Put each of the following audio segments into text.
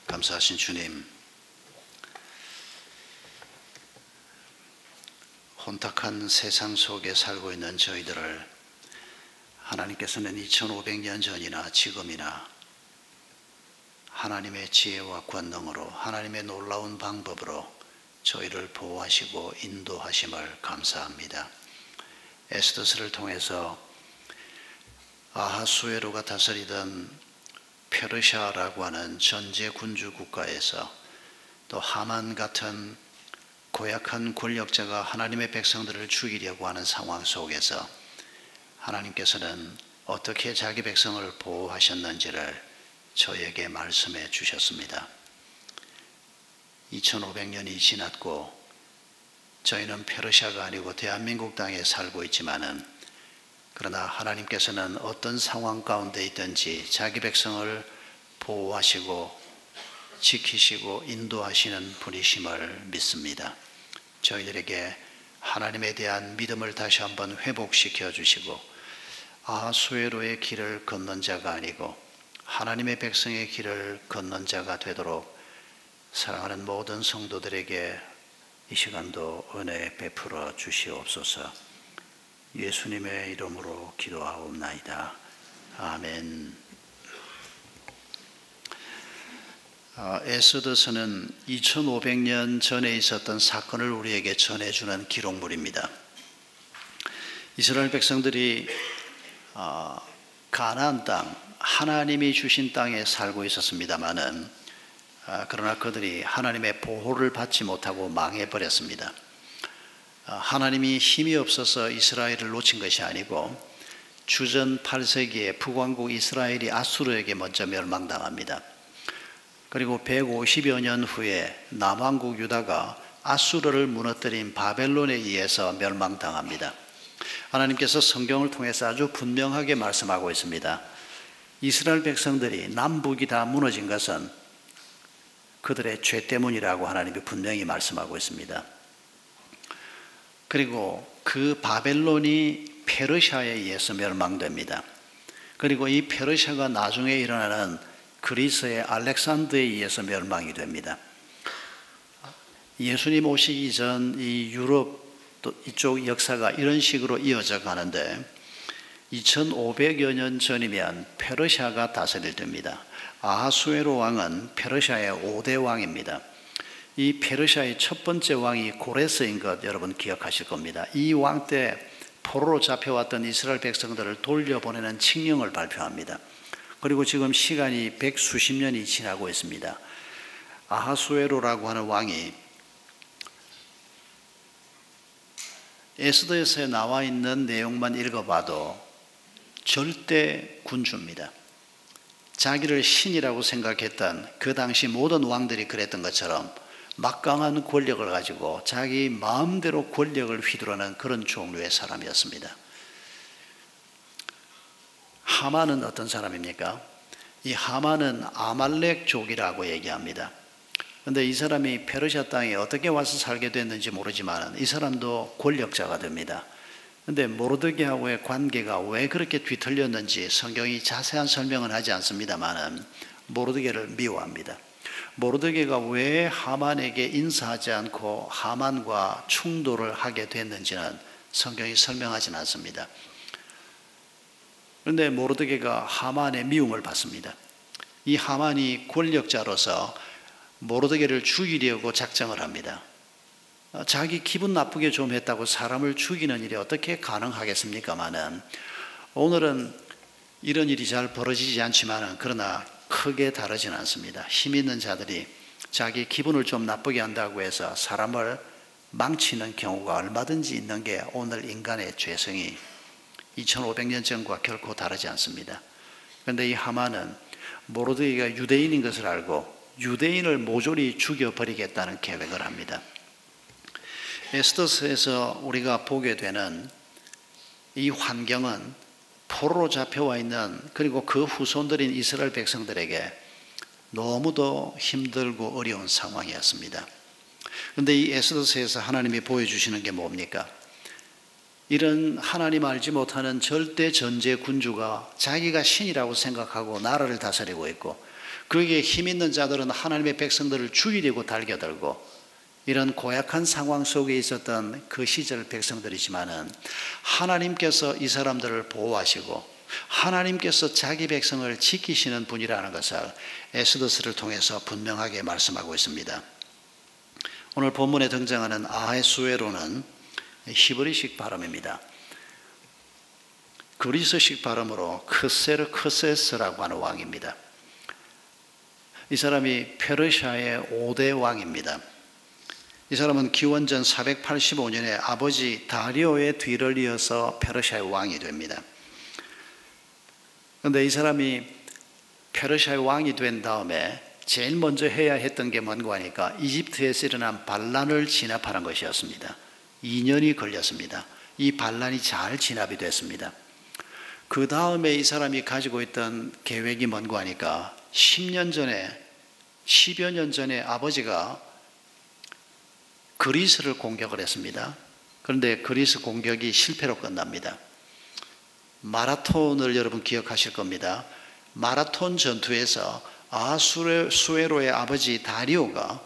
감사하신 주님, 혼탁한 세상 속에 살고 있는 저희들을 하나님께서는 2500년 전이나 지금이나 하나님의 지혜와 권능으로, 하나님의 놀라운 방법으로 저희를 보호하시고 인도하심을 감사합니다. 에스더서를 통해서 아하수에로가 다스리던 페르시아라고 하는 전제 군주 국가에서 또 하만 같은 고약한 권력자가 하나님의 백성들을 죽이려고 하는 상황 속에서 하나님께서는 어떻게 자기 백성을 보호하셨는지를 저에게 말씀해 주셨습니다. 2500년이 지났고 저희는 페르시아가 아니고 대한민국 땅에 살고 있지만은, 그러나 하나님께서는 어떤 상황 가운데 있든지 자기 백성을 보호하시고 지키시고 인도하시는 분이심을 믿습니다. 저희들에게 하나님에 대한 믿음을 다시 한번 회복시켜 주시고, 아하수에로의 길을 걷는 자가 아니고 하나님의 백성의 길을 걷는 자가 되도록 사랑하는 모든 성도들에게 이 시간도 은혜 베풀어 주시옵소서. 예수님의 이름으로 기도하옵나이다. 아멘. 에스더서는 2500년 전에 있었던 사건을 우리에게 전해주는 기록물입니다. 이스라엘 백성들이 가나안 땅, 하나님이 주신 땅에 살고 있었습니다마는, 그러나 그들이 하나님의 보호를 받지 못하고 망해버렸습니다. 하나님이 힘이 없어서 이스라엘을 놓친 것이 아니고 주전 8세기에 북왕국 이스라엘이 아수르에게 먼저 멸망당합니다. 그리고 150여 년 후에 남왕국 유다가 아수르를 무너뜨린 바벨론에 의해서 멸망당합니다. 하나님께서 성경을 통해서 아주 분명하게 말씀하고 있습니다. 이스라엘 백성들이 남북이 다 무너진 것은 그들의 죄 때문이라고 하나님이 분명히 말씀하고 있습니다. 그리고 그 바벨론이 페르시아에 의해서 멸망됩니다. 그리고 이 페르시아가 나중에 일어나는 그리스의 알렉산더에 의해서 멸망이 됩니다. 예수님 오시기 전 이 유럽 이쪽 역사가 이런 식으로 이어져 가는데, 2500여 년 전이면 페르시아가 다스릴 때입니다. 아하수에로 왕은 페르시아의 5대 왕입니다. 이 페르시아의 첫 번째 왕이 고레스인 것 여러분 기억하실 겁니다. 이 왕 때 포로로 잡혀왔던 이스라엘 백성들을 돌려보내는 칙령을 발표합니다. 그리고 지금 시간이 100수십 년이 지나고 있습니다. 아하수에로라고 하는 왕이 에스더에서 나와 있는 내용만 읽어봐도 절대 군주입니다. 자기를 신이라고 생각했던 그 당시 모든 왕들이 그랬던 것처럼 막강한 권력을 가지고 자기 마음대로 권력을 휘두르는 그런 종류의 사람이었습니다. 하만은 어떤 사람입니까? 이 하만은 아말렉족이라고 얘기합니다. 그런데 이 사람이 페르시아 땅에 어떻게 와서 살게 됐는지 모르지만 이 사람도 권력자가 됩니다. 그런데 모르드게하고의 관계가 왜 그렇게 뒤틀렸는지 성경이 자세한 설명은 하지 않습니다만 모르드게를 미워합니다. 모르드게가 왜 하만에게 인사하지 않고 하만과 충돌을 하게 됐는지는 성경이 설명하지는 않습니다. 그런데 모르드게가 하만의 미움을 받습니다. 이 하만이 권력자로서 모르드게를 죽이려고 작정을 합니다. 자기 기분 나쁘게 좀 했다고 사람을 죽이는 일이 어떻게 가능하겠습니까마는, 오늘은 이런 일이 잘 벌어지지 않지만 그러나 크게 다르지는 않습니다. 힘 있는 자들이 자기 기분을 좀 나쁘게 한다고 해서 사람을 망치는 경우가 얼마든지 있는 게 오늘 인간의 죄성이 2500년 전과 결코 다르지 않습니다. 그런데 이 하만은 모르드게가 유대인인 것을 알고 유대인을 모조리 죽여버리겠다는 계획을 합니다. 에스더서에서 우리가 보게 되는 이 환경은 포로로 잡혀와 있는, 그리고 그 후손들인 이스라엘 백성들에게 너무도 힘들고 어려운 상황이었습니다. 그런데 이 에스더서에서 하나님이 보여주시는 게 뭡니까? 이런 하나님 알지 못하는 절대 전제 군주가 자기가 신이라고 생각하고 나라를 다스리고 있고, 그에게 힘 있는 자들은 하나님의 백성들을 죽이려고 달겨들고, 이런 고약한 상황 속에 있었던 그 시절 백성들이지만은 하나님께서 이 사람들을 보호하시고 하나님께서 자기 백성을 지키시는 분이라는 것을 에스더스를 통해서 분명하게 말씀하고 있습니다. 오늘 본문에 등장하는 아하수에로는 히브리식 발음입니다. 그리스식 발음으로 크세르크세스라고 하는 왕입니다. 이 사람이 페르시아의 5대 왕입니다. 이 사람은 기원전 485년에 아버지 다리오의 뒤를 이어서 페르시아의 왕이 됩니다. 그런데 이 사람이 페르시아의 왕이 된 다음에 제일 먼저 해야 했던 게 뭔가 하니까 이집트에서 일어난 반란을 진압하는 것이었습니다. 2년이 걸렸습니다. 이 반란이 잘 진압이 됐습니다. 그 다음에 이 사람이 가지고 있던 계획이 뭔가 하니까 10여 년 전에 아버지가 그리스를 공격을 했습니다. 그런데 그리스 공격이 실패로 끝납니다. 마라톤을 여러분 기억하실 겁니다. 마라톤 전투에서 아하수에로의 아버지 다리오가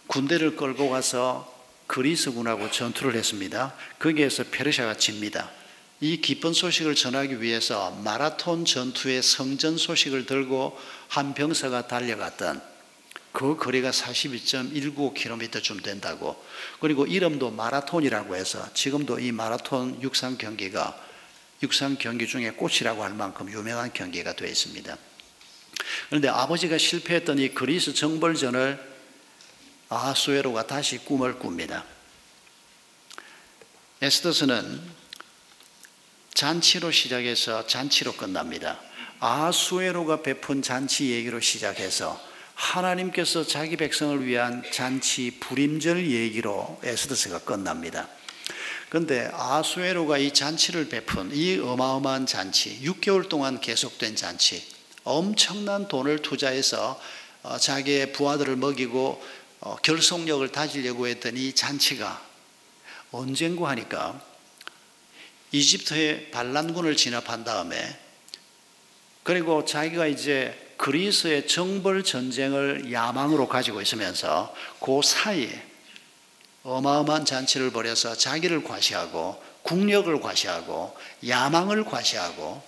군대를 끌고 가서 그리스군하고 전투를 했습니다. 거기에서 페르시아가 집니다. 이 기쁜 소식을 전하기 위해서 마라톤 전투의 성전 소식을 들고 한 병사가 달려갔던 그 거리가 42.195km쯤 된다고, 그리고 이름도 마라톤이라고 해서 지금도 이 마라톤 육상 경기가 육상 경기 중에 꽃이라고 할 만큼 유명한 경기가 되어 있습니다. 그런데 아버지가 실패했던 이 그리스 정벌전을 아하수에로가 다시 꿈을 꿉니다. 에스더스는 잔치로 시작해서 잔치로 끝납니다. 아하수에로가 베푼 잔치 얘기로 시작해서 하나님께서 자기 백성을 위한 잔치 불임절 얘기로 에스더스가 끝납니다. 그런데 아하수에로가 이 잔치를 베푼 이 어마어마한 잔치, 6개월 동안 계속된 잔치, 엄청난 돈을 투자해서 자기의 부하들을 먹이고 결속력을 다지려고 했던 이 잔치가 언젠가 하니까 이집트의 반란군을 진압한 다음에, 그리고 자기가 이제 그리스의 정벌 전쟁을 야망으로 가지고 있으면서 그 사이에 어마어마한 잔치를 벌여서 자기를 과시하고 국력을 과시하고 야망을 과시하고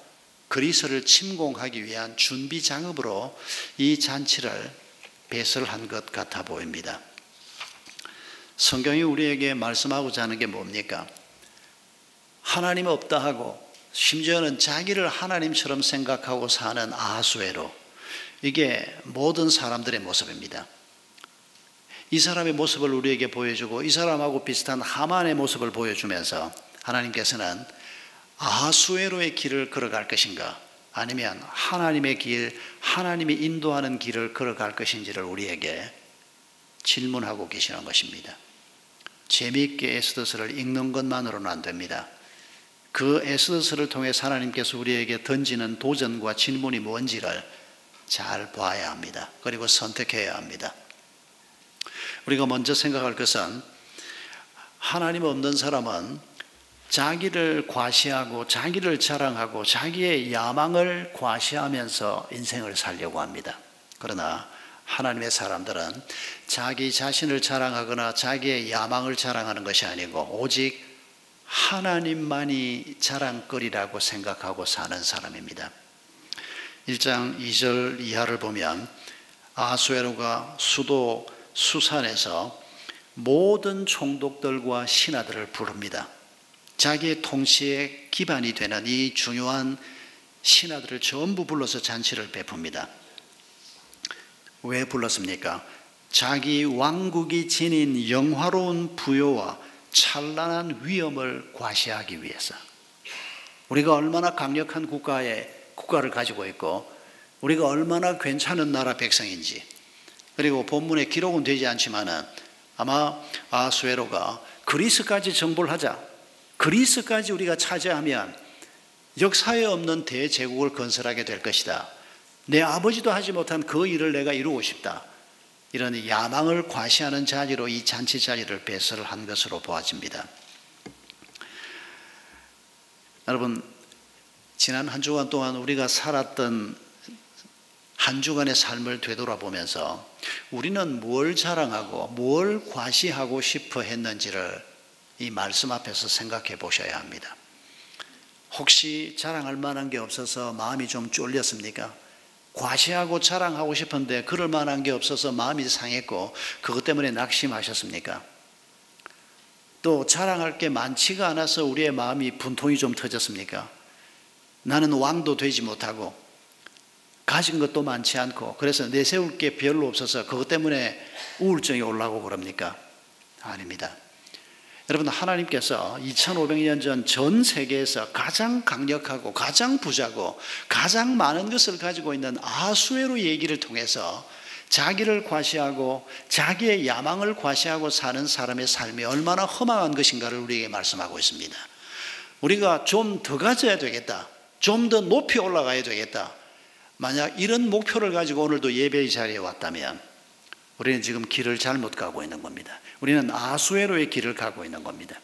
그리스를 침공하기 위한 준비 작업으로 이 잔치를 배설한 것 같아 보입니다. 성경이 우리에게 말씀하고자 하는 게 뭡니까? 하나님 없다 하고 심지어는 자기를 하나님처럼 생각하고 사는 아하수에로, 이게 모든 사람들의 모습입니다. 이 사람의 모습을 우리에게 보여주고 이 사람하고 비슷한 하만의 모습을 보여주면서 하나님께서는 아하수에로의 길을 걸어갈 것인가, 아니면 하나님의 길, 하나님이 인도하는 길을 걸어갈 것인지를 우리에게 질문하고 계시는 것입니다. 재미있게 에스더스를 읽는 것만으로는 안 됩니다. 그 에스더스를 통해 하나님께서 우리에게 던지는 도전과 질문이 뭔지를 잘 봐야 합니다. 그리고 선택해야 합니다. 우리가 먼저 생각할 것은, 하나님 없는 사람은 자기를 과시하고 자기를 자랑하고 자기의 야망을 과시하면서 인생을 살려고 합니다. 그러나 하나님의 사람들은 자기 자신을 자랑하거나 자기의 야망을 자랑하는 것이 아니고 오직 하나님만이 자랑거리라고 생각하고 사는 사람입니다. 1장 2절 이하를 보면 아하수에로가 수도 수산에서 모든 총독들과 신하들을 부릅니다. 자기의 통치의 기반이 되는 이 중요한 신하들을 전부 불러서 잔치를 베풉니다. 왜 불렀습니까? 자기 왕국이 지닌 영화로운 부요와 찬란한 위엄을 과시하기 위해서. 우리가 얼마나 강력한 국가를 가지고 있고 우리가 얼마나 괜찮은 나라 백성인지, 그리고 본문에 기록은 되지 않지만은 아마 아하수에로가 그리스까지 정벌을 하자, 그리스까지 우리가 차지하면 역사에 없는 대제국을 건설하게 될 것이다, 내 아버지도 하지 못한 그 일을 내가 이루고 싶다, 이런 야망을 과시하는 자리로 이 잔치 자리를 배설을 한 것으로 보아집니다. 여러분, 지난 한 주간 동안 우리가 살았던 한 주간의 삶을 되돌아보면서 우리는 뭘 자랑하고 뭘 과시하고 싶어 했는지를 이 말씀 앞에서 생각해 보셔야 합니다. 혹시 자랑할 만한 게 없어서 마음이 좀 쫄렸습니까? 과시하고 자랑하고 싶은데 그럴 만한 게 없어서 마음이 상했고 그것 때문에 낙심하셨습니까? 또 자랑할 게 많지가 않아서 우리의 마음이 분통이 좀 터졌습니까? 나는 왕도 되지 못하고 가진 것도 많지 않고 그래서 내세울 게 별로 없어서 그것 때문에 우울증이 올라오고 그럽니까? 아닙니다. 여러분, 하나님께서 2500년 전 전 세계에서 가장 강력하고 가장 부자고 가장 많은 것을 가지고 있는 아수에로 얘기를 통해서 자기를 과시하고 자기의 야망을 과시하고 사는 사람의 삶이 얼마나 허망한 것인가를 우리에게 말씀하고 있습니다. 우리가 좀 더 가져야 되겠다, 좀 더 높이 올라가야 되겠다, 만약 이런 목표를 가지고 오늘도 예배의 자리에 왔다면 우리는 지금 길을 잘못 가고 있는 겁니다. 우리는 아수에로의 길을 가고 있는 겁니다.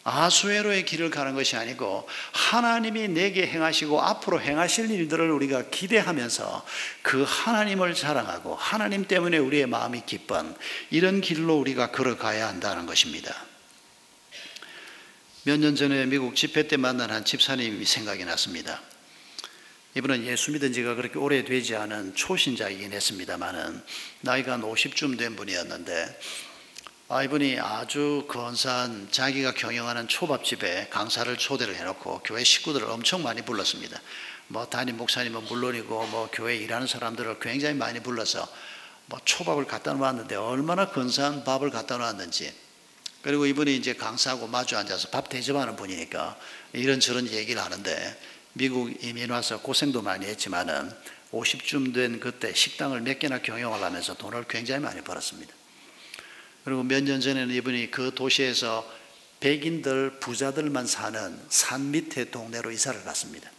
아수에로의 길을 가는 것이 아니고 하나님이 내게 행하시고 앞으로 행하실 일들을 우리가 기대하면서 그 하나님을 자랑하고 하나님 때문에 우리의 마음이 기쁜 이런 길로 우리가 걸어가야 한다는 것입니다. 몇 년 전에 미국 집회 때 만난 한 집사님이 생각이 났습니다. 이분은 예수 믿은 지가 그렇게 오래되지 않은 초신자이긴 했습니다마는 나이가 한 50쯤 된 분이었는데 이분이 아주 근사한 자기가 경영하는 초밥집에 강사를 초대를 해놓고 교회 식구들을 엄청 많이 불렀습니다. 담임 목사님은 물론이고 교회 일하는 사람들을 굉장히 많이 불러서 초밥을 갖다 놓았는데 얼마나 근사한 밥을 갖다 놓았는지, 그리고 이분이 이제 강사하고 마주 앉아서 밥 대접하는 분이니까 이런저런 얘기를 하는데 미국 이민 와서 고생도 많이 했지만은 50쯤 된 그때 식당을 몇 개나 경영을 하면서 돈을 굉장히 많이 벌었습니다. 그리고 몇 년 전에는 이분이 그 도시에서 백인들 부자들만 사는 산 밑에 동네로 이사를 갔습니다.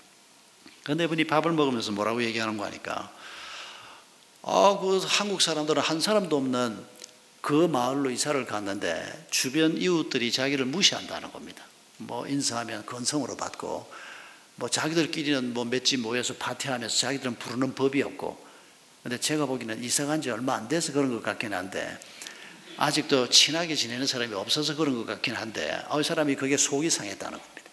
그런데 이분이 밥을 먹으면서 뭐라고 얘기하는 거 하니까 그 한국 사람들은 한 사람도 없는 그 마을로 이사를 갔는데 주변 이웃들이 자기를 무시한다는 겁니다. 인사하면 건성으로 받고 자기들끼리는 몇 집 모여서 파티하면서 자기들은 부르는 법이 없고, 근데 제가 보기에는 이사 간 지 얼마 안 돼서 그런 것 같긴 한데 아직도 친하게 지내는 사람이 없어서 그런 것 같긴 한데 이 사람이 그게 속이 상했다는 겁니다.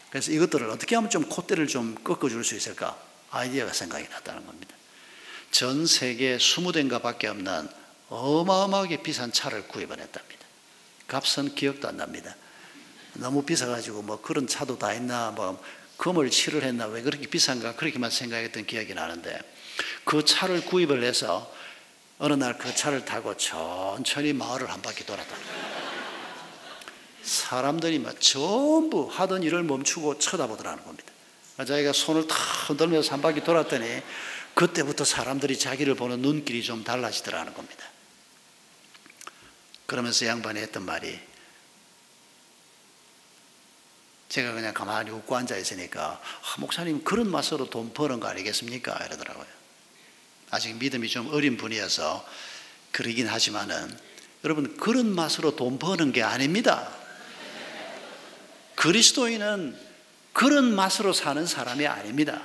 그래서 이것들을 어떻게 하면 좀 콧대를 좀 꺾어줄 수 있을까 아이디어가 생각이 났다는 겁니다. 전 세계 20대인가 밖에 없는 어마어마하게 비싼 차를 구입을 했답니다. 값은 기억도 안 납니다. 너무 비싸가지고 그런 차도 다 있나 금을 칠을 했나 왜 그렇게 비싼가 그렇게만 생각했던 기억이 나는데 그 차를 구입을 해서 어느 날 그 차를 타고 천천히 마을을 한 바퀴 돌았다. 사람들이 전부 하던 일을 멈추고 쳐다보더라는 겁니다. 자기가 손을 탁 흔들면서 한 바퀴 돌았더니 그때부터 사람들이 자기를 보는 눈길이 좀 달라지더라는 겁니다. 그러면서 양반이 했던 말이, 제가 그냥 가만히 웃고 앉아 있으니까 목사님 그런 맛으로 돈 버는 거 아니겠습니까? 이러더라고요. 아직 믿음이 좀 어린 분이어서 그러긴 하지만은 여러분, 그런 맛으로 돈 버는 게 아닙니다. 그리스도인은 그런 맛으로 사는 사람이 아닙니다.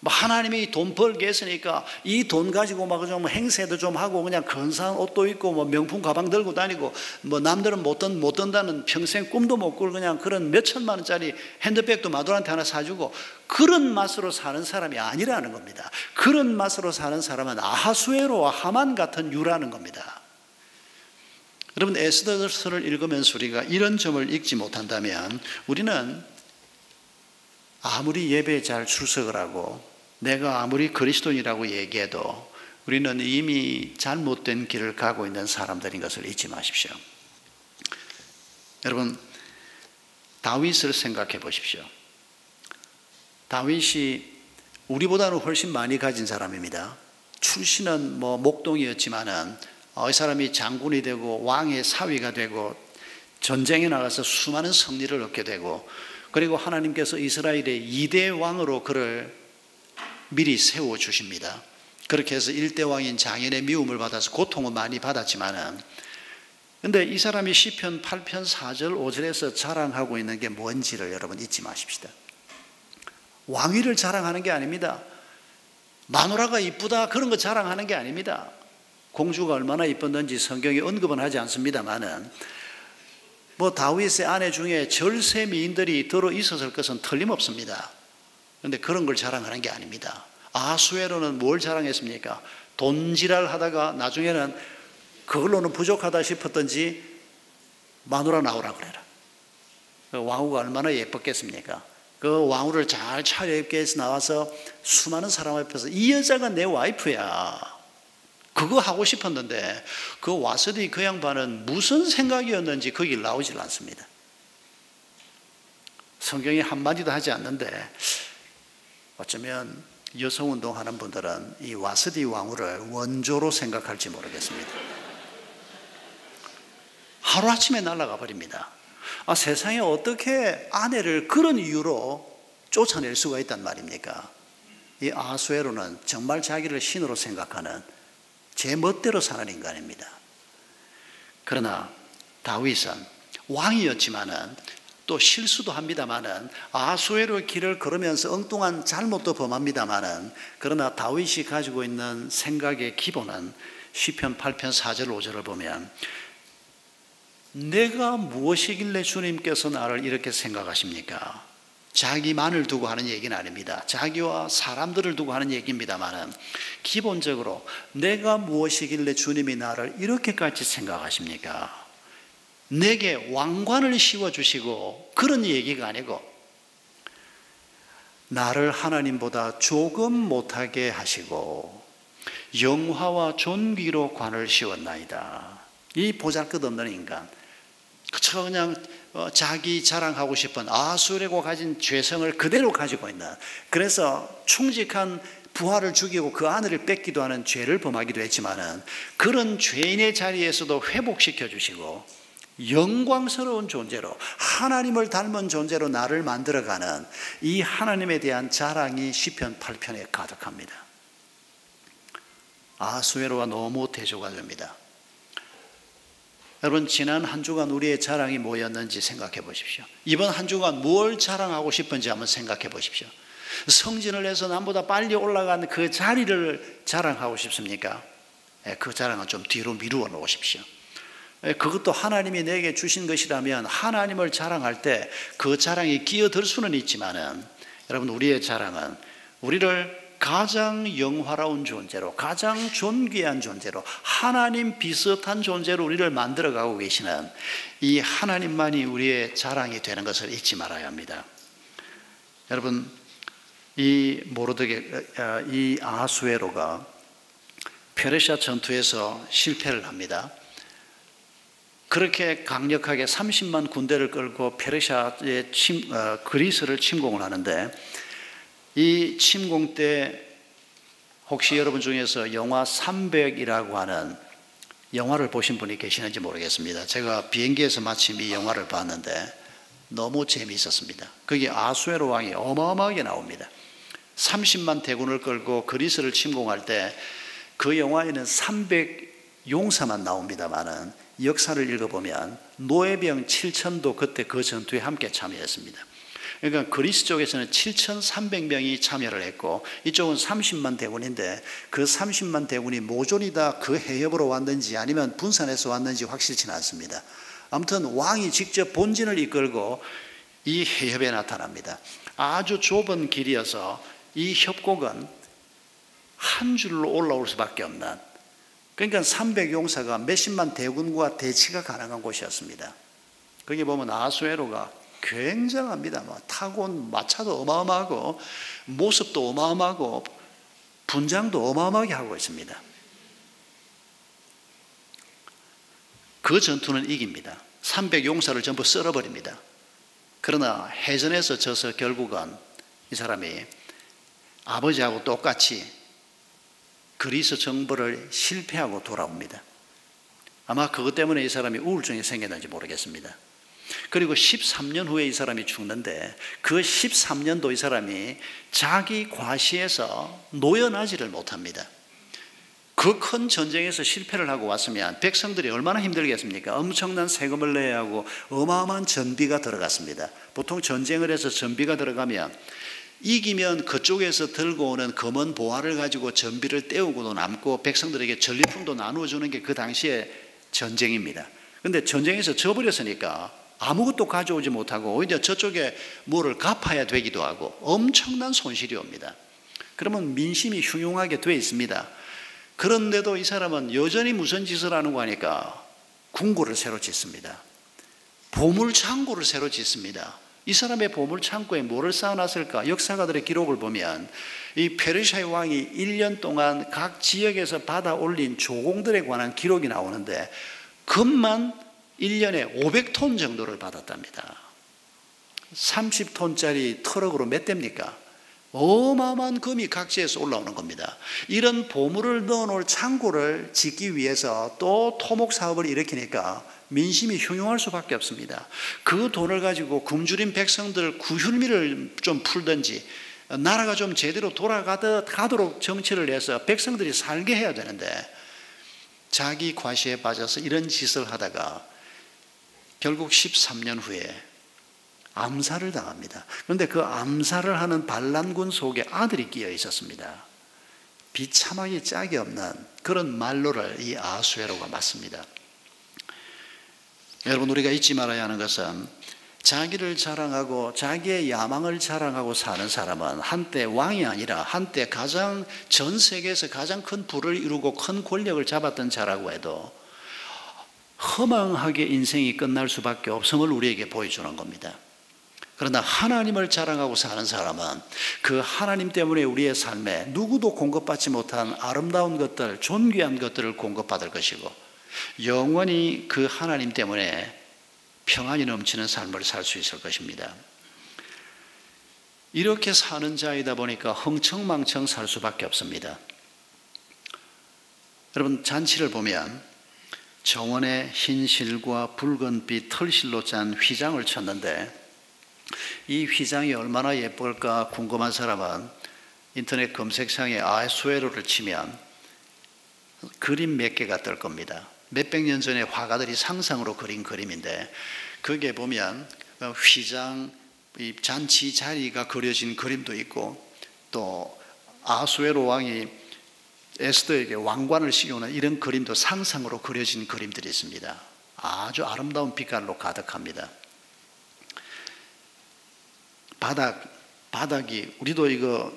하나님이 돈 벌게 했으니까 이 돈 가지고 좀 행세도 좀 하고 그냥 근사한 옷도 입고 명품 가방 들고 다니고 남들은 못 든다는 평생 꿈도 못 꿀 그냥 그런 몇 천만 원짜리 핸드백도 마누라한테 하나 사주고 그런 맛으로 사는 사람이 아니라는 겁니다. 그런 맛으로 사는 사람은 아하수에로와 하만 같은 유라는 겁니다. 여러분, 에스더서를 읽으면서 우리가 이런 점을 읽지 못한다면 우리는 아무리 예배에 잘 출석을 하고 내가 아무리 그리스도인이라고 얘기해도 우리는 이미 잘못된 길을 가고 있는 사람들인 것을 잊지 마십시오. 여러분, 다윗을 생각해 보십시오. 다윗이 우리보다는 훨씬 많이 가진 사람입니다. 출신은 목동이었지만은 이 사람이 장군이 되고 왕의 사위가 되고 전쟁에 나가서 수많은 승리를 얻게 되고, 그리고 하나님께서 이스라엘의 2대 왕으로 그를 미리 세워주십니다. 그렇게 해서 1대 왕인 장인의 미움을 받아서 고통을 많이 받았지만은 근데 이 사람이 시편 8편 4절 5절에서 자랑하고 있는 게 뭔지를 여러분 잊지 마십시다. 왕위를 자랑하는 게 아닙니다. 마누라가 이쁘다 그런 거 자랑하는 게 아닙니다. 공주가 얼마나 이뻤는지 성경에 언급은 하지 않습니다만은 다윗의 아내 중에 절세 미인들이 들어 있었을 것은 틀림없습니다. 그런데 그런 걸 자랑하는 게 아닙니다. 아수에로는 뭘 자랑했습니까? 돈지랄 하다가 나중에는 그걸로는 부족하다 싶었던지 마누라 나오라 그래라. 왕후가 얼마나 예뻤겠습니까? 그 왕후를 잘 차려입게 해서 나와서 수많은 사람 앞에서 이 여자가 내 와이프야. 그거 하고 싶었는데 그 와서디 그 양반은 무슨 생각이었는지 거기 나오질 않습니다. 성경이 한마디도 하지 않는데 어쩌면 여성운동하는 분들은 이 와서디 왕후를 원조로 생각할지 모르겠습니다. 하루아침에 날아가 버립니다. 세상에 어떻게 아내를 그런 이유로 쫓아낼 수가 있단 말입니까? 이 아수에로는 정말 자기를 신으로 생각하는 제 멋대로 사는 인간입니다. 그러나 다윗은 왕이었지만은 또 실수도 합니다만은 아수에로의 길을 걸으면서 엉뚱한 잘못도 범합니다만은 그러나 다윗이 가지고 있는 생각의 기본은 시편 8편 4절 5절을 보면 내가 무엇이길래 주님께서 나를 이렇게 생각하십니까? 자기만을 두고 하는 얘기는 아닙니다. 자기와 사람들을 두고 하는 얘기입니다만은 기본적으로 내가 무엇이길래 주님이 나를 이렇게까지 생각하십니까? 내게 왕관을 씌워주시고 그런 얘기가 아니고 나를 하나님보다 조금 못하게 하시고 영화와 존귀로 관을 씌웠나이다. 이 보잘것없는 인간, 그냥 자기 자랑하고 싶은 아수르고 가진 죄성을 그대로 가지고 있는, 그래서 충직한 부하를 죽이고 그 아내를 뺏기도 하는 죄를 범하기도 했지만은 그런 죄인의 자리에서도 회복시켜 주시고 영광스러운 존재로 하나님을 닮은 존재로 나를 만들어가는 이 하나님에 대한 자랑이 시편 8편에 가득합니다. 아수에로가 너무 대조가 됩니다. 여러분, 지난 한 주간 우리의 자랑이 뭐였는지 생각해 보십시오. 이번 한 주간 뭘 자랑하고 싶은지 한번 생각해 보십시오. 성진을 해서 남보다 빨리 올라간 그 자리를 자랑하고 싶습니까? 그 자랑은 좀 뒤로 미루어 놓으십시오. 그것도 하나님이 내게 주신 것이라면 하나님을 자랑할 때 그 자랑이 끼어들 수는 있지만은 여러분, 우리의 자랑은 우리를 가장 영화로운 존재로, 가장 존귀한 존재로, 하나님 비슷한 존재로 우리를 만들어가고 계시는 이 하나님만이 우리의 자랑이 되는 것을 잊지 말아야 합니다. 여러분, 이 아수에로가 페르시아 전투에서 실패를 합니다. 그렇게 강력하게 30만 군대를 끌고 페르시아의 그리스를 침공을 하는데, 이 침공 때 혹시 여러분 중에서 영화 300이라고 하는 영화를 보신 분이 계시는지 모르겠습니다. 제가 비행기에서 마침 이 영화를 봤는데 너무 재미있었습니다. 거기 아수에로 왕이 어마어마하게 나옵니다. 30만 대군을 끌고 그리스를 침공할 때 그 영화에는 300용사만 나옵니다만은 역사를 읽어보면 노예병 7,000도 그때 그 전투에 함께 참여했습니다. 그러니까 그리스 쪽에서는 7,300명이 참여를 했고 이쪽은 30만 대군인데 그 30만 대군이 모조리 다 그 해협으로 왔는지 아니면 분산해서 왔는지 확실치는 않습니다. 아무튼 왕이 직접 본진을 이끌고 이 해협에 나타납니다. 아주 좁은 길이어서 이 협곡은 한 줄로 올라올 수밖에 없는, 그러니까 300용사가 몇십만 대군과 대치가 가능한 곳이었습니다. 거기 보면 아수에로가 굉장합니다. 타고 온 마차도 어마어마하고 모습도 어마어마하고 분장도 어마어마하게 하고 있습니다. 그 전투는 이깁니다. 300용사를 전부 썰어버립니다. 그러나 해전에서 져서 결국은 이 사람이 아버지하고 똑같이 그리스 정벌을 실패하고 돌아옵니다. 아마 그것 때문에 이 사람이 우울증이 생겼는지 모르겠습니다. 그리고 13년 후에 이 사람이 죽는데 그 13년도 이 사람이 자기 과시에서 노연하지를 못합니다. 그 큰 전쟁에서 실패를 하고 왔으면 백성들이 얼마나 힘들겠습니까? 엄청난 세금을 내야 하고 어마어마한 전비가 들어갔습니다. 보통 전쟁을 해서 전비가 들어가면 이기면 그쪽에서 들고 오는 검은 보화를 가지고 전비를 떼우고도 남고 백성들에게 전리품도 나누어 주는 게 그 당시의 전쟁입니다. 그런데 전쟁에서 져버렸으니까 아무것도 가져오지 못하고 오히려 저쪽에 뭐를 갚아야 되기도 하고 엄청난 손실이 옵니다. 그러면 민심이 흉흉하게 돼 있습니다. 그런데도 이 사람은 여전히 무슨 짓을 하는고 하니까 궁궐을 새로 짓습니다. 보물창고를 새로 짓습니다. 이 사람의 보물창고에 뭐를 쌓아놨을까? 역사가들의 기록을 보면 이 페르시아의 왕이 1년 동안 각 지역에서 받아 올린 조공들에 관한 기록이 나오는데 금만 1년에 500톤 정도를 받았답니다. 30톤짜리 트럭으로 몇 대입니까? 어마어마한 금이 각지에서 올라오는 겁니다. 이런 보물을 넣어놓을 창고를 짓기 위해서 또 토목 사업을 일으키니까 민심이 흉흉할 수밖에 없습니다. 그 돈을 가지고 굶주린 백성들 구휼미를 좀 풀든지 나라가 좀 제대로 돌아가도록 정치를 해서 백성들이 살게 해야 되는데 자기 과시에 빠져서 이런 짓을 하다가 결국 13년 후에 암살을 당합니다. 그런데 그 암살을 하는 반란군 속에 아들이 끼어 있었습니다. 비참하기 짝이 없는 그런 말로를 이 아수에로가 맞습니다. 여러분, 우리가 잊지 말아야 하는 것은 자기를 자랑하고 자기의 야망을 자랑하고 사는 사람은 한때 왕이 아니라 한때 전 세계에서 가장 큰 부를 이루고 큰 권력을 잡았던 자라고 해도 허망하게 인생이 끝날 수밖에 없음을 우리에게 보여주는 겁니다. 그러나 하나님을 자랑하고 사는 사람은 그 하나님 때문에 우리의 삶에 누구도 공급받지 못한 아름다운 것들, 존귀한 것들을 공급받을 것이고 영원히 그 하나님 때문에 평안이 넘치는 삶을 살 수 있을 것입니다. 이렇게 사는 자이다 보니까 흥청망청 살 수밖에 없습니다. 여러분, 잔치를 보면 정원에 흰 실과 붉은빛 털실로 짠 휘장을 쳤는데 이 휘장이 얼마나 예쁠까 궁금한 사람은 인터넷 검색창에 아수에로를 치면 그림 몇 개가 뜰 겁니다. 몇백 년 전에 화가들이 상상으로 그린 그림인데 거기에 보면 휘장, 이 잔치 자리가 그려진 그림도 있고 또 아수에로 왕이 에스더에게 왕관을 씌우는 이런 그림도 상상으로 그려진 그림들이 있습니다. 아주 아름다운 빛깔로 가득합니다. 바닥이 우리도 이거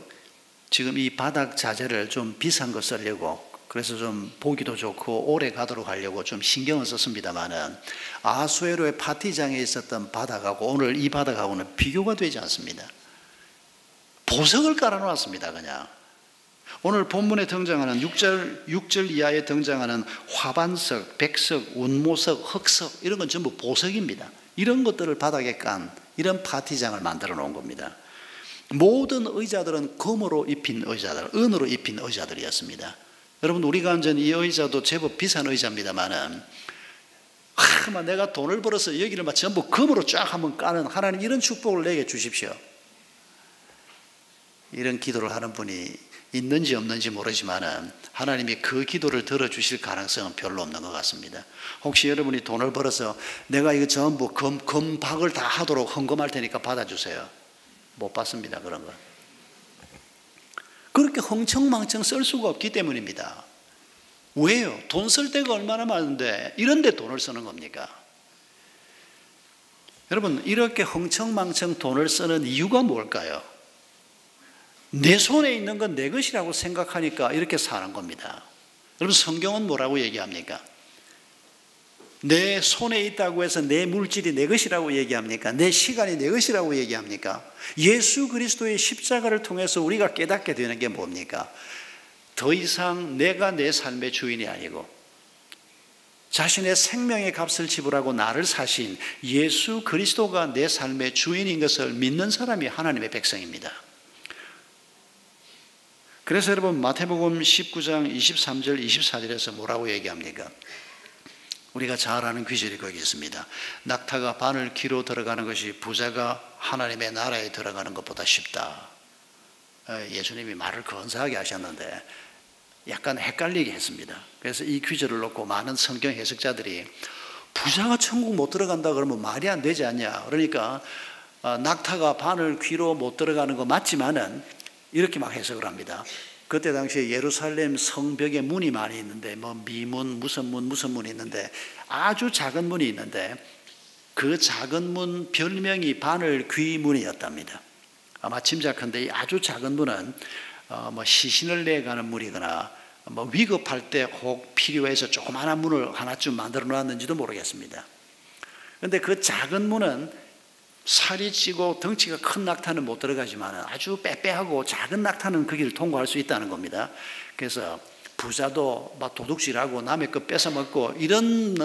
지금 이 바닥 자재를 좀 비싼 거 쓰려고 그래서 좀 보기도 좋고 오래 가도록 하려고 좀 신경을 썼습니다만은 아수에로의 파티장에 있었던 바닥하고 오늘 이 바닥하고는 비교가 되지 않습니다. 보석을 깔아놓았습니다. 그냥 오늘 본문에 등장하는 6절 이하에 등장하는 화반석, 백석, 운모석, 흑석 이런 건 전부 보석입니다. 이런 것들을 바닥에 깐 이런 파티장을 만들어 놓은 겁니다. 모든 의자들은 금으로 입힌 의자들, 은으로 입힌 의자들이었습니다. 여러분, 우리가 앉은 이 의자도 제법 비싼 의자입니다만은 내가 돈을 벌어서 여기를 전부 금으로 쫙 한번 까는 하나님 이런 축복을 내게 주십시오. 이런 기도를 하는 분이 있는지 없는지 모르지만은 하나님이 그 기도를 들어주실 가능성은 별로 없는 것 같습니다. 혹시 여러분이 돈을 벌어서 내가 이거 전부 금박을 다 하도록 헌금할 테니까 받아주세요. 못 받습니다. 그런 거. 그렇게 흥청망청 쓸 수가 없기 때문입니다. 왜요? 돈 쓸 데가 얼마나 많은데 이런 데 돈을 쓰는 겁니까? 여러분, 이렇게 흥청망청 돈을 쓰는 이유가 뭘까요? 내 손에 있는 건 내 것이라고 생각하니까 이렇게 사는 겁니다. 여러분, 성경은 뭐라고 얘기합니까? 내 손에 있다고 해서 내 물질이 내 것이라고 얘기합니까? 내 시간이 내 것이라고 얘기합니까? 예수 그리스도의 십자가를 통해서 우리가 깨닫게 되는 게 뭡니까? 더 이상 내가 내 삶의 주인이 아니고 자신의 생명의 값을 지불하고 나를 사신 예수 그리스도가 내 삶의 주인인 것을 믿는 사람이 하나님의 백성입니다. 그래서 여러분, 마태복음 19장 23절 24절에서 뭐라고 얘기합니까? 우리가 잘 아는 귀절이 거기 있습니다. 낙타가 바늘 귀로 들어가는 것이 부자가 하나님의 나라에 들어가는 것보다 쉽다. 예수님이 말을 건사하게 하셨는데 약간 헷갈리게 했습니다. 그래서 이 퀴즈를 놓고 많은 성경 해석자들이 부자가 천국 못 들어간다 그러면 말이 안 되지 않냐. 그러니까 낙타가 바늘 귀로 못 들어가는 거 맞지만은 이렇게 막 해석을 합니다. 그때 당시에 예루살렘 성벽에 문이 많이 있는데 뭐 미문, 무슨 문이 있는데 아주 작은 문이 있는데 그 작은 문 별명이 바늘 귀 문이었답니다. 아마 짐작한데 이 아주 작은 문은 뭐 시신을 내가는 문이거나 뭐 위급할 때 혹 필요해서 조그마한 문을 하나쯤 만들어 놨는지도 모르겠습니다. 그런데 그 작은 문은 살이 찌고 덩치가 큰 낙타는 못 들어가지만 아주 빼빼하고 작은 낙타는 그 길을 통과할 수 있다는 겁니다. 그래서 부자도 막 도둑질하고 남의 거 뺏어먹고 이런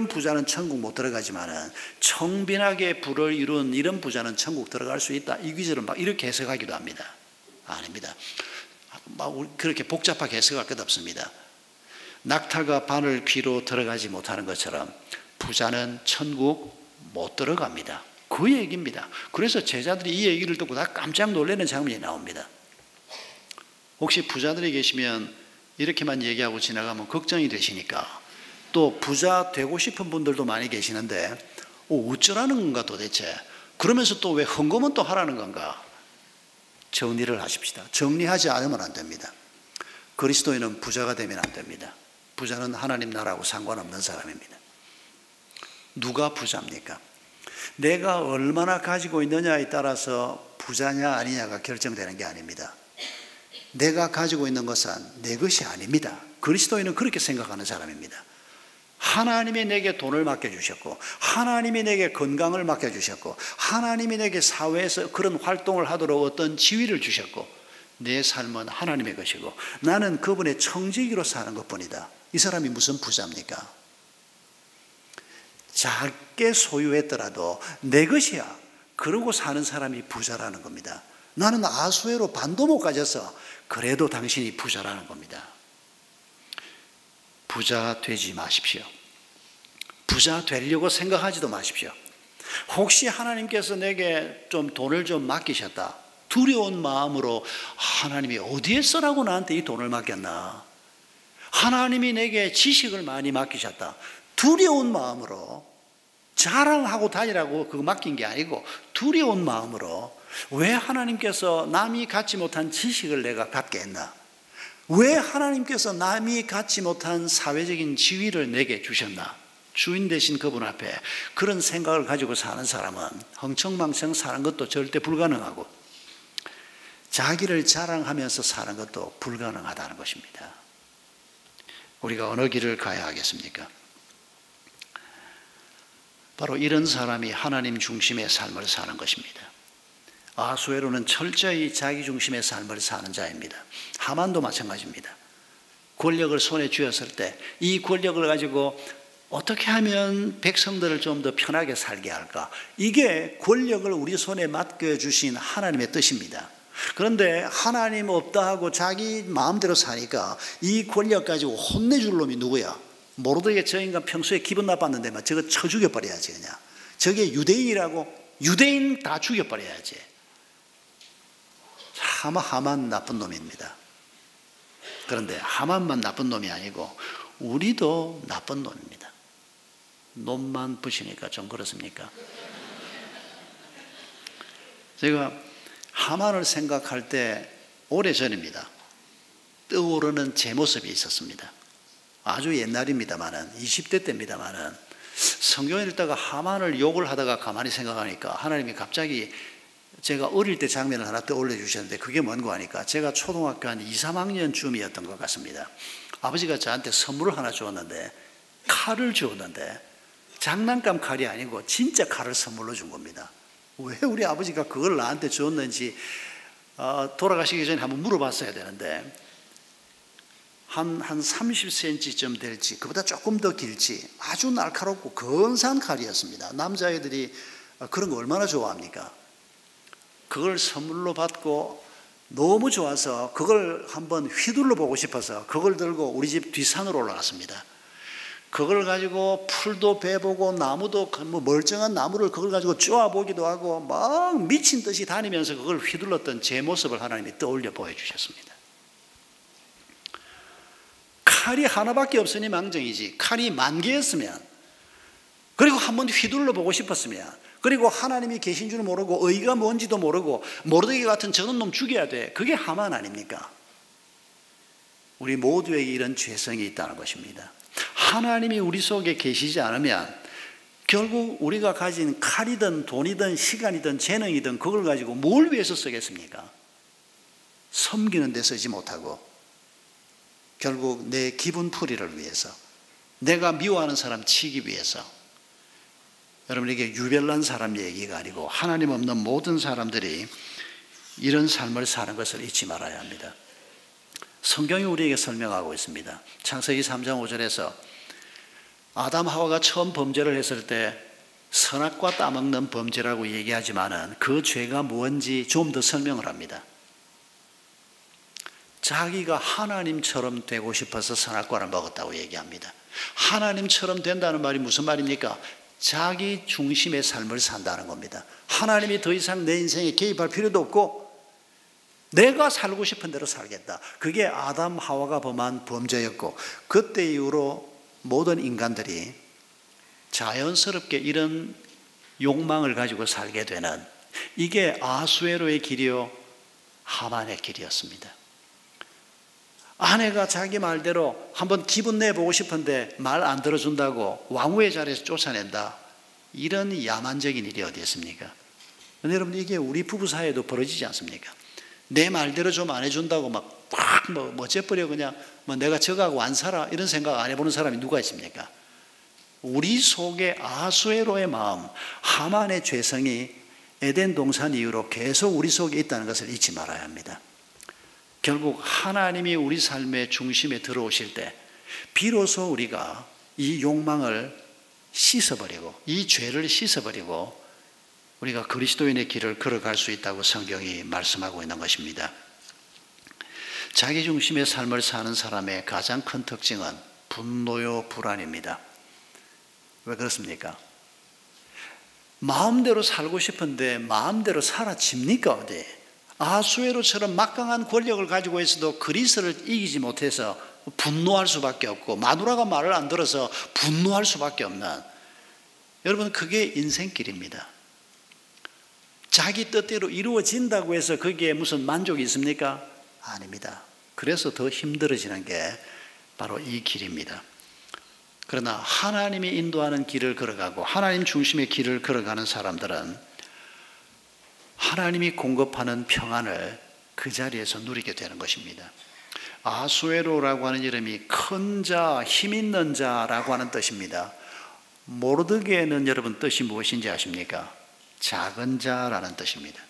부자는 천국 못 들어가지만 청빈하게 부를 이룬 이런 부자는 천국 들어갈 수 있다. 이 기절을 막 이렇게 해석하기도 합니다. 아닙니다. 막 그렇게 복잡하게 해석할 것 없습니다. 낙타가 바늘 귀로 들어가지 못하는 것처럼 부자는 천국 못 들어갑니다. 그 얘기입니다. 그래서 제자들이 이 얘기를 듣고 다 깜짝 놀라는 장면이 나옵니다. 혹시 부자들이 계시면 이렇게만 얘기하고 지나가면 걱정이 되시니까 또 부자 되고 싶은 분들도 많이 계시는데 어쩌라는 건가 도대체. 그러면서 또 왜 헌금은 또 하라는 건가. 정리를 하십시다. 정리하지 않으면 안 됩니다. 그리스도인은 부자가 되면 안 됩니다. 부자는 하나님 나라하고 상관없는 사람입니다. 누가 부자입니까? 내가 얼마나 가지고 있느냐에 따라서 부자냐 아니냐가 결정되는 게 아닙니다. 내가 가지고 있는 것은 내 것이 아닙니다. 그리스도인은 그렇게 생각하는 사람입니다. 하나님이 내게 돈을 맡겨주셨고 하나님이 내게 건강을 맡겨주셨고 하나님이 내게 사회에서 그런 활동을 하도록 어떤 지위를 주셨고 내 삶은 하나님의 것이고 나는 그분의 청지기로 사는 것뿐이다. 이 사람이 무슨 부자입니까? 작게 소유했더라도 내 것이야. 그러고 사는 사람이 부자라는 겁니다. 나는 아수에로 반도 못 가져서 그래도 당신이 부자라는 겁니다. 부자 되지 마십시오. 부자 되려고 생각하지도 마십시오. 혹시 하나님께서 내게 좀 돈을 좀 맡기셨다. 두려운 마음으로 하나님이 어디에 쓰라고 나한테 이 돈을 맡겼나. 하나님이 내게 지식을 많이 맡기셨다. 두려운 마음으로 자랑하고 다니라고 그거 맡긴 게 아니고 두려운 마음으로 왜 하나님께서 남이 갖지 못한 지식을 내가 갖게 했나? 왜 하나님께서 남이 갖지 못한 사회적인 지위를 내게 주셨나? 주인 되신 그분 앞에 그런 생각을 가지고 사는 사람은 흥청망청 사는 것도 절대 불가능하고 자기를 자랑하면서 사는 것도 불가능하다는 것입니다. 우리가 어느 길을 가야 하겠습니까? 바로 이런 사람이 하나님 중심의 삶을 사는 것입니다. 아수에로는 철저히 자기 중심의 삶을 사는 자입니다. 하만도 마찬가지입니다. 권력을 손에 쥐었을 때 이 권력을 가지고 어떻게 하면 백성들을 좀 더 편하게 살게 할까? 이게 권력을 우리 손에 맡겨주신 하나님의 뜻입니다. 그런데 하나님 없다 하고 자기 마음대로 사니까 이 권력 가지고 혼내줄 놈이 누구야? 모르게 저 인간 평소에 기분 나빴는데 막 저거 쳐 죽여버려야지 그냥. 저게 유대인이라고 유대인 다 죽여버려야지. 하만 나쁜 놈입니다. 그런데 하만만 나쁜 놈이 아니고 우리도 나쁜 놈입니다. 놈만 부시니까 좀 그렇습니까? 제가 하만을 생각할 때 오래전입니다. 떠오르는 제 모습이 있었습니다. 아주 옛날입니다만은 20대 때입니다만은 성경을 읽다가 하만을 욕을 하다가 가만히 생각하니까 하나님이 갑자기 제가 어릴 때 장면을 하나 떠올려 주셨는데 그게 뭔가 하니까 제가 초등학교 한 2, 3학년쯤이었던 것 같습니다. 아버지가 저한테 선물을 하나 주었는데 칼을 주었는데 장난감 칼이 아니고 진짜 칼을 선물로 준 겁니다. 왜 우리 아버지가 그걸 나한테 줬는지 돌아가시기 전에 한번 물어봤어야 되는데 한 30cm쯤 될지 그보다 조금 더 길지 아주 날카롭고 근사한 칼이었습니다. 남자애들이 그런 거 얼마나 좋아합니까? 그걸 선물로 받고 너무 좋아서 그걸 한번 휘둘러 보고 싶어서 그걸 들고 우리 집 뒷산으로 올라갔습니다. 그걸 가지고 풀도 베보고 나무도 뭐 멀쩡한 나무를 그걸 가지고 쪼아보기도 하고 막 미친 듯이 다니면서 그걸 휘둘렀던 제 모습을 하나님이 떠올려 보여주셨습니다. 칼이 하나밖에 없으니 망정이지 칼이 10,000개였으면, 그리고 한번 휘둘러 보고 싶었으면, 그리고 하나님이 계신 줄 모르고 의가 뭔지도 모르고 모르드게 같은 저런 놈 죽여야 돼, 그게 하만 아닙니까? 우리 모두에게 이런 죄성이 있다는 것입니다. 하나님이 우리 속에 계시지 않으면 결국 우리가 가진 칼이든 돈이든 시간이든 재능이든 그걸 가지고 뭘 위해서 쓰겠습니까? 섬기는 데 쓰지 못하고 결국 내 기분풀이를 위해서, 내가 미워하는 사람 치기 위해서. 여러분, 이게 유별난 사람 얘기가 아니고 하나님 없는 모든 사람들이 이런 삶을 사는 것을 잊지 말아야 합니다. 성경이 우리에게 설명하고 있습니다. 창세기 3장 5절에서 아담 하와가 처음 범죄를 했을 때 선악과 따먹는 범죄라고 얘기하지만은 그 죄가 뭔지 좀 더 설명을 합니다. 자기가 하나님처럼 되고 싶어서 선악과를 먹었다고 얘기합니다. 하나님처럼 된다는 말이 무슨 말입니까? 자기 중심의 삶을 산다는 겁니다. 하나님이 더 이상 내 인생에 개입할 필요도 없고 내가 살고 싶은 대로 살겠다. 그게 아담 하와가 범한 범죄였고, 그때 이후로 모든 인간들이 자연스럽게 이런 욕망을 가지고 살게 되는, 이게 아수에로의 길이요 하만의 길이었습니다. 아내가 자기 말대로 한번 기분 내보고 싶은데 말 안 들어준다고 왕후의 자리에서 쫓아낸다. 이런 야만적인 일이 어디 있습니까? 여러분, 이게 우리 부부 사이에도 벌어지지 않습니까? 내 말대로 좀 안 해준다고 막 어째버려 그냥 내가 저거하고 안 살아, 이런 생각 안 해보는 사람이 누가 있습니까? 우리 속에 아수에로의 마음, 하만의 죄성이 에덴 동산 이후로 계속 우리 속에 있다는 것을 잊지 말아야 합니다. 결국 하나님이 우리 삶의 중심에 들어오실 때 비로소 우리가 이 욕망을 씻어버리고 이 죄를 씻어버리고 우리가 그리스도인의 길을 걸어갈 수 있다고 성경이 말씀하고 있는 것입니다. 자기 중심의 삶을 사는 사람의 가장 큰 특징은 분노요 불안입니다. 왜 그렇습니까? 마음대로 살고 싶은데 마음대로 살아집니까 어디? 아수에로처럼 막강한 권력을 가지고 있어도 그리스를 이기지 못해서 분노할 수밖에 없고, 마누라가 말을 안 들어서 분노할 수밖에 없는, 여러분, 그게 인생길입니다. 자기 뜻대로 이루어진다고 해서 거기에 무슨 만족이 있습니까? 아닙니다. 그래서 더 힘들어지는 게 바로 이 길입니다. 그러나 하나님이 인도하는 길을 걸어가고 하나님 중심의 길을 걸어가는 사람들은 하나님이 공급하는 평안을 그 자리에서 누리게 되는 것입니다. 아수에로라고 하는 이름이 큰 자, 힘 있는 자라고 하는 뜻입니다. 모르드게는 여러분 뜻이 무엇인지 아십니까? 작은 자라는 뜻입니다.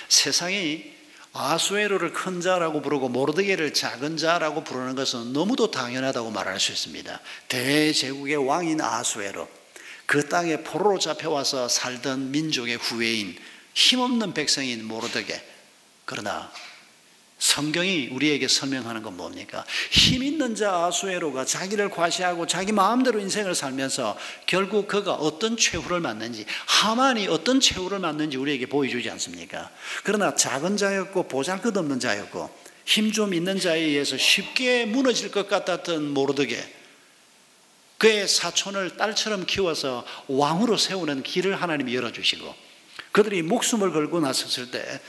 세상이 아수에로를 큰 자라고 부르고 모르드게를 작은 자라고 부르는 것은 너무도 당연하다고 말할 수 있습니다. 대제국의 왕인 아수에로, 그 땅에 포로로 잡혀와서 살던 민족의 후예인 힘없는 백성인 모르드게. 그러나 성경이 우리에게 설명하는 건 뭡니까? 힘 있는 자 아수에로가 자기를 과시하고 자기 마음대로 인생을 살면서 결국 그가 어떤 최후를 맞는지, 하만이 어떤 최후를 맞는지 우리에게 보여주지 않습니까? 그러나 작은 자였고 보잘것없는 자였고 힘 좀 있는 자에 의해서 쉽게 무너질 것 같았던 모르드게, 그의 사촌을 딸처럼 키워서 왕으로 세우는 길을 하나님이 열어주시고, 그들이 목숨을 걸고 나섰을 때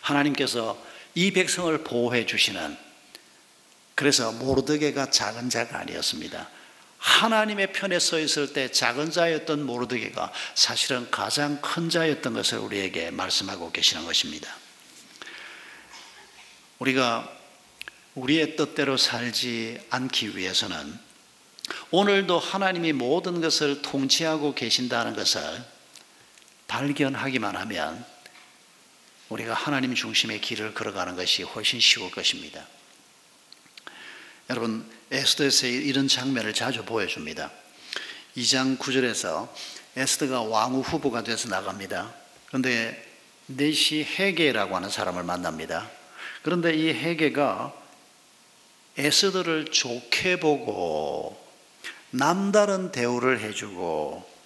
하나님께서 이 백성을 보호해 주시는, 그래서 모르드게가 작은 자가 아니었습니다. 하나님의 편에 서 있을 때 작은 자였던 모르드게가 사실은 가장 큰 자였던 것을 우리에게 말씀하고 계시는 것입니다. 우리가 우리의 뜻대로 살지 않기 위해서는 오늘도 하나님이 모든 것을 통치하고 계신다는 것을 발견하기만 하면 우리가 하나님 중심의 길을 걸어가는 것이 훨씬 쉬울 것입니다. 여러분, 에스더에서 이런 장면을 자주 보여줍니다. 2장 9절에서 에스더가 왕후 후보가 돼서 나갑니다. 그런데 넷이 헤게라고 하는 사람을 만납니다. 그런데 이 헤게가 에스더를 좋게 보고 남다른 대우를 해주고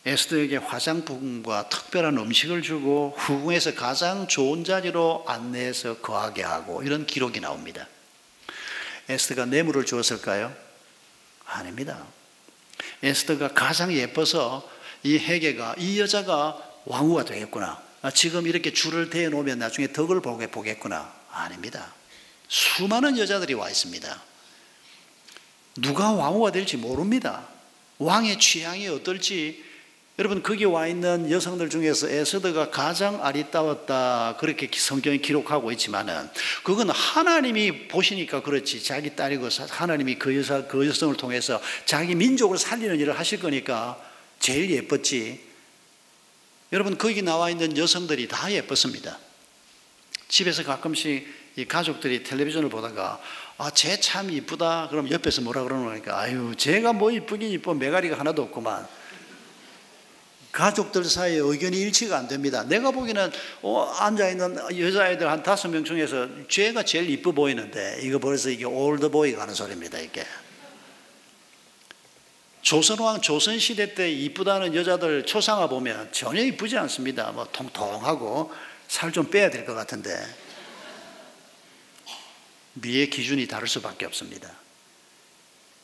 에스더에게 화장품과 특별한 음식을 주고 후궁에서 가장 좋은 자리로 안내해서 거하게 하고, 이런 기록이 나옵니다. 에스더가 뇌물을 주었을까요? 아닙니다. 에스더가 가장 예뻐서 이 헤게가 이 여자가 왕후가 되겠구나, 지금 이렇게 줄을 대어 놓으면 나중에 덕을 보겠구나. 아닙니다. 수많은 여자들이 와 있습니다. 누가 왕후가 될지 모릅니다. 왕의 취향이 어떨지. 여러분, 거기 와 있는 여성들 중에서 에스더가 가장 아리따웠다, 그렇게 성경이 기록하고 있지만은 그건 하나님이 보시니까 그렇지, 자기 딸이고 하나님이 그 여성을 통해서 자기 민족을 살리는 일을 하실 거니까 제일 예뻤지. 여러분, 거기 나와 있는 여성들이 다 예뻤습니다. 집에서 가끔씩 이 가족들이 텔레비전을 보다가 쟤 참 이쁘다 그럼 옆에서 뭐라 그러니까 아유, 쟤가 뭐 이쁘긴 이뻐, 메가리가 하나도 없구만. 가족들 사이에 의견이 일치가 안 됩니다. 내가 보기에는 앉아있는 여자애들 한 5명 중에서 쟤가 제일 이뻐 보이는데, 이거 벌써 이게 올드보이가 하는 소리입니다. 이게 조선왕 조선시대 때 이쁘다는 여자들 초상화 보면 전혀 이쁘지 않습니다. 뭐 통통하고 살 좀 빼야 될 것 같은데, 미의 기준이 다를 수밖에 없습니다.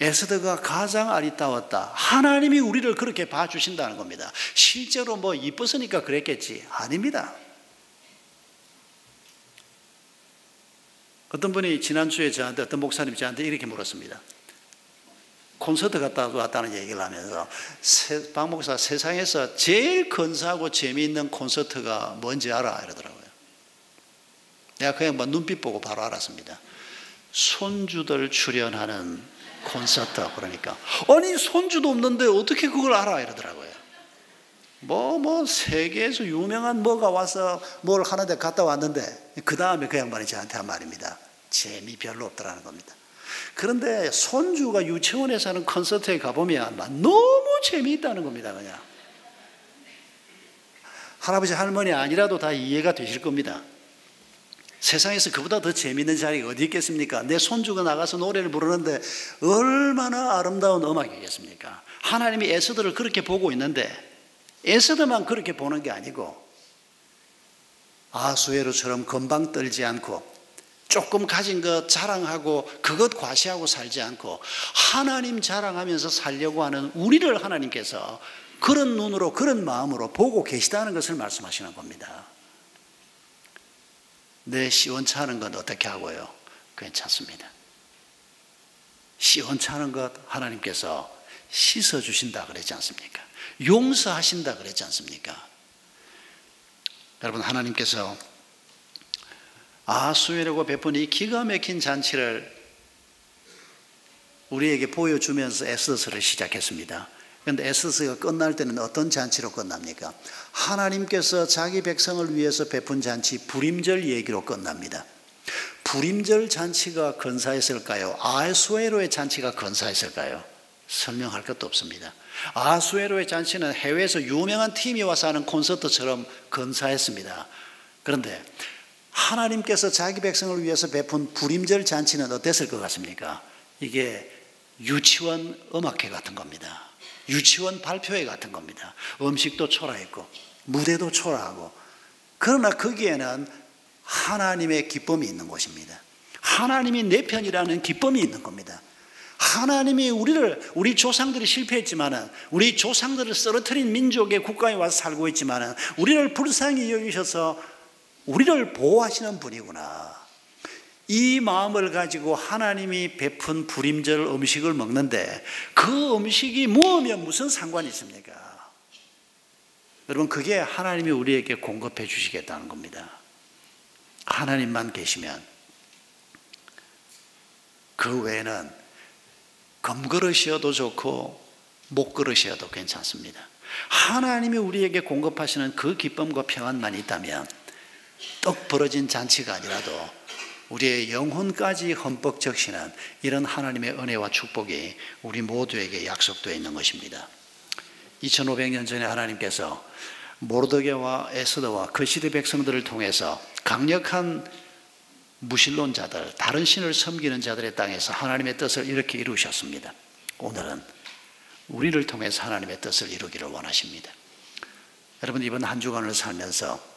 에스더가 가장 아리따웠다. 하나님이 우리를 그렇게 봐주신다는 겁니다. 실제로 뭐 이뻤으니까 그랬겠지? 아닙니다. 어떤 분이 지난주에 저한테, 어떤 목사님이 저한테 이렇게 물었습니다. 콘서트 갔다 왔다는 얘기를 하면서 박 목사, 세상에서 제일 근사하고 재미있는 콘서트가 뭔지 알아? 이러더라고요. 내가 그냥 뭐 눈빛 보고 바로 알았습니다. 손주들 출연하는 콘서트. 그러니까 아니, 손주도 없는데 어떻게 그걸 알아? 이러더라고요. 뭐 세계에서 유명한 뭐가 와서 뭘 하는데 갔다 왔는데, 그 다음에 그 양반이 저한테 한 말입니다. 재미 별로 없더라는 겁니다. 그런데 손주가 유치원에서 하는 콘서트에 가보면 너무 재미있다는 겁니다. 그냥 할아버지 할머니 아니라도 다 이해가 되실 겁니다. 세상에서 그보다 더 재미있는 자리가 어디 있겠습니까? 내 손주가 나가서 노래를 부르는데 얼마나 아름다운 음악이겠습니까? 하나님이 에스더를 그렇게 보고 있는데, 에스더만 그렇게 보는 게 아니고 아수에로처럼 금방 떨지 않고 조금 가진 것 자랑하고 그것 과시하고 살지 않고 하나님 자랑하면서 살려고 하는 우리를 하나님께서 그런 눈으로, 그런 마음으로 보고 계시다는 것을 말씀하시는 겁니다. 내 시원찮은 것 어떻게 하고요? 괜찮습니다. 시원찮은 것 하나님께서 씻어주신다 그랬지 않습니까? 용서하신다 그랬지 않습니까? 여러분, 하나님께서 아수에르고 베푼 이 기가 막힌 잔치를 우리에게 보여주면서 에스더서를 시작했습니다. 그런데 에스더서가 끝날 때는 어떤 잔치로 끝납니까? 하나님께서 자기 백성을 위해서 베푼 잔치, 불임절 얘기로 끝납니다. 불임절 잔치가 근사했을까요? 아수에로의 잔치가 근사했을까요? 설명할 것도 없습니다. 아수에로의 잔치는 해외에서 유명한 팀이 와서 하는 콘서트처럼 근사했습니다. 그런데 하나님께서 자기 백성을 위해서 베푼 불임절 잔치는 어땠을 것 같습니까? 이게 유치원 음악회 같은 겁니다. 유치원 발표회 같은 겁니다. 음식도 초라했고 무대도 초라하고, 그러나 거기에는 하나님의 기쁨이 있는 곳입니다. 하나님이 내 편이라는 기쁨이 있는 겁니다. 하나님이 우리 조상들이 실패했지만은, 우리 조상들을 쓰러뜨린 민족의 국가에 와서 살고 있지만은 우리를 불쌍히 여기셔서 우리를 보호하시는 분이구나. 이 마음을 가지고 하나님이 베푼 불임절 음식을 먹는데, 그 음식이 무엇이면 무슨 상관이 있습니까? 여러분, 그게 하나님이 우리에게 공급해 주시겠다는 겁니다. 하나님만 계시면 그 외에는 금그릇이어도 좋고 목그릇이어도 괜찮습니다. 하나님이 우리에게 공급하시는 그 기쁨과 평안만 있다면 떡 벌어진 잔치가 아니라도 우리의 영혼까지 흠뻑 적시는 이런 하나님의 은혜와 축복이 우리 모두에게 약속되어 있는 것입니다. 2500년 전에 하나님께서 모르드게와 에스더와 그 시대 백성들을 통해서 강력한 무신론자들, 다른 신을 섬기는 자들의 땅에서 하나님의 뜻을 이렇게 이루셨습니다. 오늘은 우리를 통해서 하나님의 뜻을 이루기를 원하십니다. 여러분, 이번 한 주간을 살면서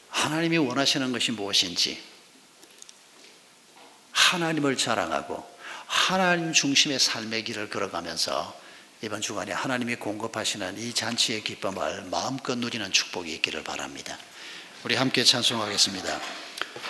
하나님이 원하시는 것이 무엇인지, 하나님을 자랑하고 하나님 중심의 삶의 길을 걸어가면서 이번 주간에 하나님이 공급하시는 이 잔치의 기쁨을 마음껏 누리는 축복이 있기를 바랍니다. 우리 함께 찬송하겠습니다.